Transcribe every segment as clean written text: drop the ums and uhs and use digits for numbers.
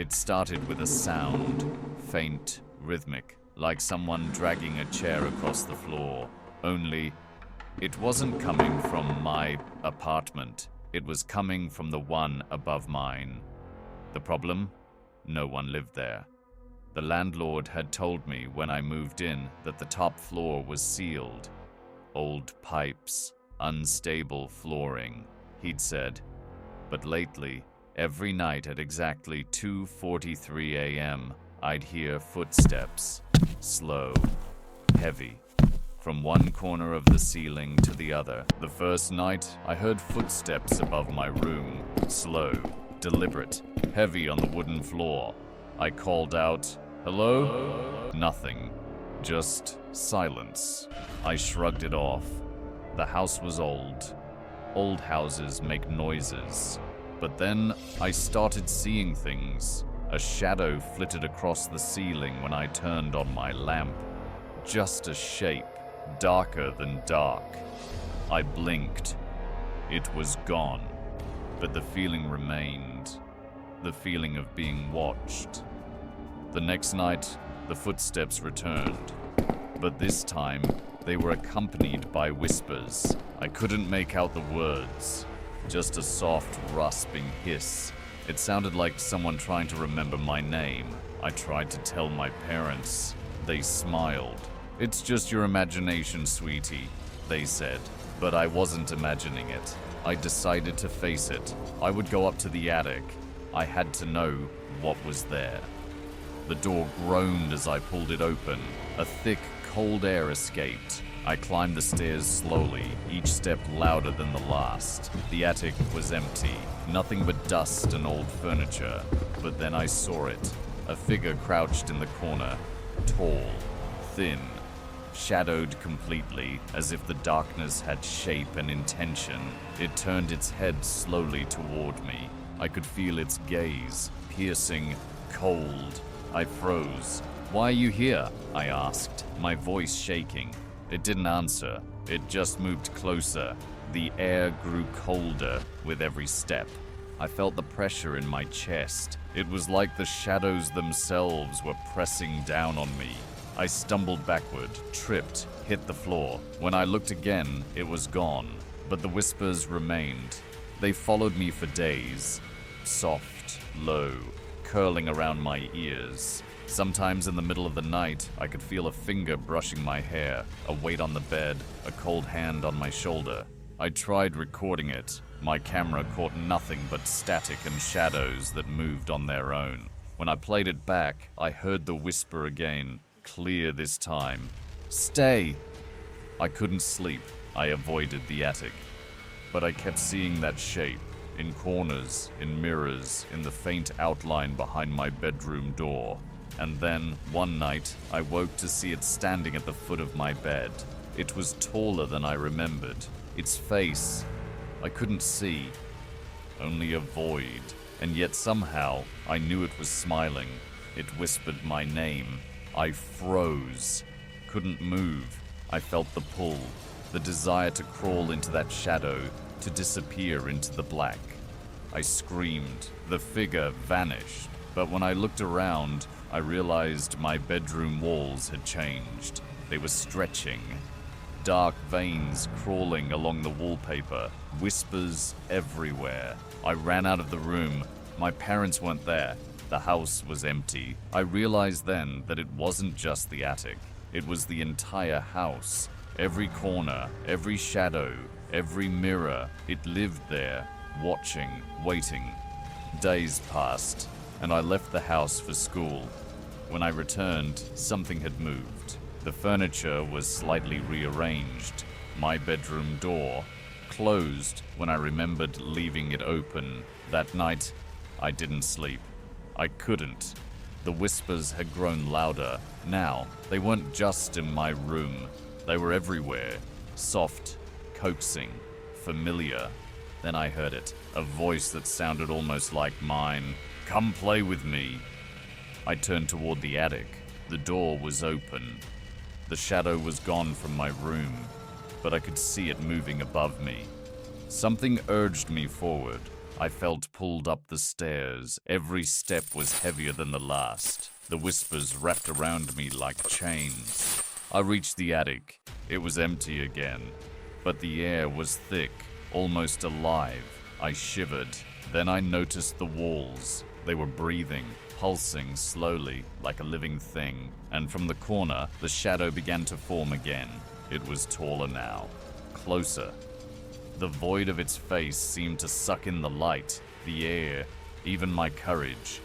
It started with a sound, faint, rhythmic, like someone dragging a chair across the floor. Only, it wasn't coming from my apartment. It was coming from the one above mine. The problem? No one lived there. The landlord had told me when I moved in that the top floor was sealed. Old pipes, unstable flooring, he'd said. But lately, every night at exactly 2:43 a.m., I'd hear footsteps, slow, heavy, from one corner of the ceiling to the other. The first night, I heard footsteps above my room, slow, deliberate, heavy on the wooden floor. I called out, "Hello?" Nothing, just silence. I shrugged it off. The house was old. Old houses make noises. But then I started seeing things. A shadow flitted across the ceiling when I turned on my lamp. Just a shape, darker than dark. I blinked. It was gone. But the feeling remained. The feeling of being watched. The next night, the footsteps returned. But this time, they were accompanied by whispers. I couldn't make out the words. Just a soft, rasping hiss. It sounded like someone trying to remember my name. I tried to tell my parents. They smiled. "It's just your imagination, sweetie," they said. But I wasn't imagining it. I decided to face it. I would go up to the attic. I had to know what was there. The door groaned as I pulled it open. A thick, cold air escaped. I climbed the stairs slowly, each step louder than the last. The attic was empty, nothing but dust and old furniture. But then I saw it. A figure crouched in the corner, tall, thin, shadowed completely, as if the darkness had shape and intention. It turned its head slowly toward me. I could feel its gaze, piercing, cold. I froze. "Why are you here?" I asked, my voice shaking. It didn't answer. It just moved closer. The air grew colder with every step. I felt the pressure in my chest. It was like the shadows themselves were pressing down on me. I stumbled backward, tripped, hit the floor. When I looked again, it was gone. But the whispers remained. They followed me for days. Soft, low, curling around my ears. Sometimes in the middle of the night, I could feel a finger brushing my hair, a weight on the bed, a cold hand on my shoulder. I tried recording it. My camera caught nothing but static and shadows that moved on their own. When I played it back, I heard the whisper again, clear this time. "Stay!" I couldn't sleep. I avoided the attic. But I kept seeing that shape, in corners, in mirrors, in the faint outline behind my bedroom door. And then, one night, I woke to see it standing at the foot of my bed. It was taller than I remembered. Its face, I couldn't see. Only a void. And yet somehow, I knew it was smiling. It whispered my name. I froze. Couldn't move. I felt the pull. The desire to crawl into that shadow, to disappear into the black. I screamed. The figure vanished. But when I looked around, I realized my bedroom walls had changed. They were stretching. Dark veins crawling along the wallpaper. Whispers everywhere. I ran out of the room. My parents weren't there. The house was empty. I realized then that it wasn't just the attic. It was the entire house. Every corner, every shadow, every mirror. It lived there, watching, waiting. Days passed, and I left the house for school. When I returned, something had moved. The furniture was slightly rearranged. My bedroom door closed when I remembered leaving it open. That night, I didn't sleep. I couldn't. The whispers had grown louder. Now, they weren't just in my room. They were everywhere. Soft, coaxing, familiar. Then I heard it, a voice that sounded almost like mine. "Come play with me." I turned toward the attic. The door was open. The shadow was gone from my room, but I could see it moving above me. Something urged me forward. I felt pulled up the stairs. Every step was heavier than the last. The whispers wrapped around me like chains. I reached the attic. It was empty again, but the air was thick, almost alive. I shivered. Then I noticed the walls. They were breathing, pulsing slowly like a living thing. And from the corner, the shadow began to form again. It was taller now, closer. The void of its face seemed to suck in the light, the air, even my courage.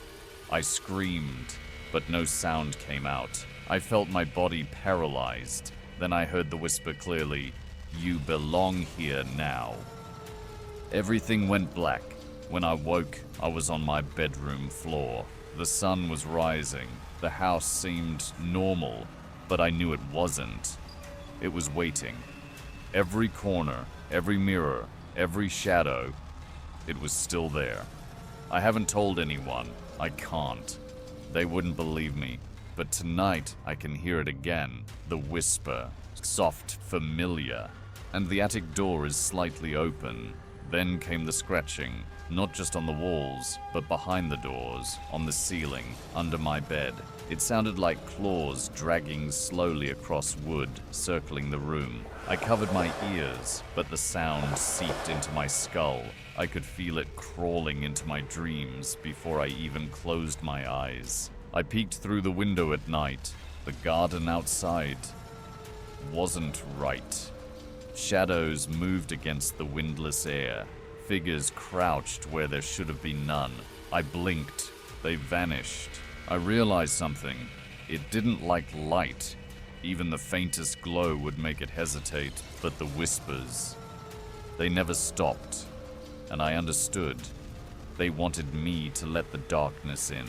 I screamed, but no sound came out. I felt my body paralyzed. Then I heard the whisper clearly, "You belong here now." Everything went black. When I woke, I was on my bedroom floor. The sun was rising. The house seemed normal, but I knew it wasn't. It was waiting. Every corner, every mirror, every shadow, it was still there. I haven't told anyone. I can't. They wouldn't believe me. But tonight, I can hear it again. The whisper, soft, familiar. And the attic door is slightly open. Then came the scratching, not just on the walls, but behind the doors, on the ceiling, under my bed. It sounded like claws dragging slowly across wood, circling the room. I covered my ears, but the sound seeped into my skull. I could feel it crawling into my dreams before I even closed my eyes. I peeked through the window at night. The garden outside wasn't right. Shadows moved against the windless air. Figures crouched where there should have been none. I blinked. They vanished. I realized something. It didn't like light. Even the faintest glow would make it hesitate. But the whispers, they never stopped. And I understood. They wanted me to let the darkness in.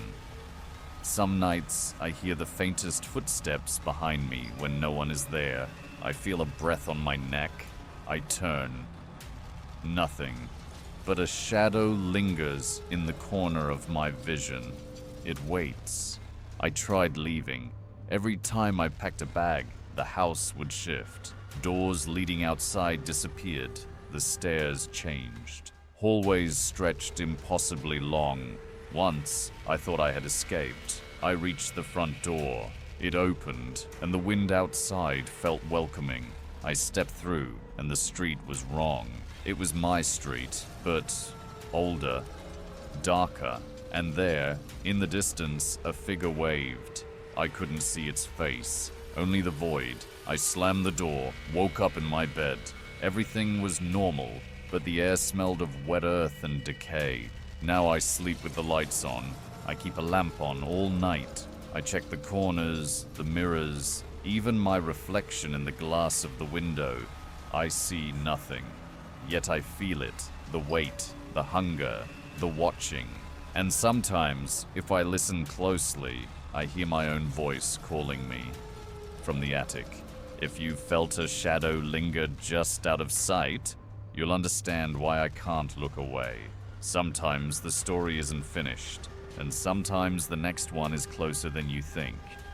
Some nights, I hear the faintest footsteps behind me when no one is there. I feel a breath on my neck. I turn. Nothing. But a shadow lingers in the corner of my vision. It waits. I tried leaving. Every time I packed a bag, the house would shift. Doors leading outside disappeared. The stairs changed. Hallways stretched impossibly long. Once, I thought I had escaped. I reached the front door. It opened, and the wind outside felt welcoming. I stepped through, and the street was wrong. It was my street, but older, darker. And there, in the distance, a figure waved. I couldn't see its face, only the void. I slammed the door, woke up in my bed. Everything was normal, but the air smelled of wet earth and decay. Now I sleep with the lights on. I keep a lamp on all night. I check the corners, the mirrors, even my reflection in the glass of the window. I see nothing. Yet I feel it, the weight, the hunger, the watching. And sometimes, if I listen closely, I hear my own voice calling me from the attic. If you felt a shadow linger just out of sight, you'll understand why I can't look away. Sometimes the story isn't finished, and sometimes the next one is closer than you think.